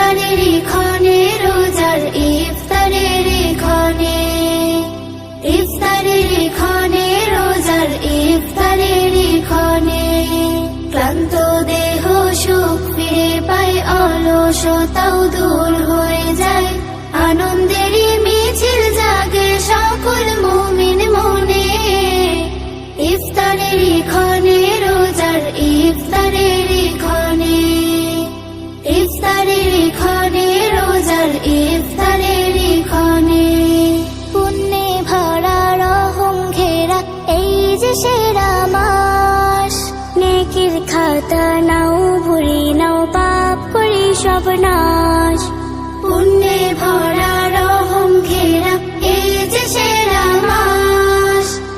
ইফতারের ক্ষণে রোজার ইফতারের ক্ষণে, ইফতারের ক্ষণে রোজার ইফতারের ক্ষণে, ক্লান্ত দেহ সুখ ফিরে পায়, অলসতাও দূর হয়ে যায়, আনন্দেরই মিছিল জাগে সকল মুমিন মনে। ইফতারের ক্ষণে রোজার ইফতারের ক্ষণে, ইফতারের ক্ষণে রোজার ইফতারের ক্ষণে, পুণ্যে ভরা রহম ঘেরা এই যে সেরা মাস, নেকির খাতা নাও ভরি নাও, পাপ করি সব নাশ, পুণ্যে ভরা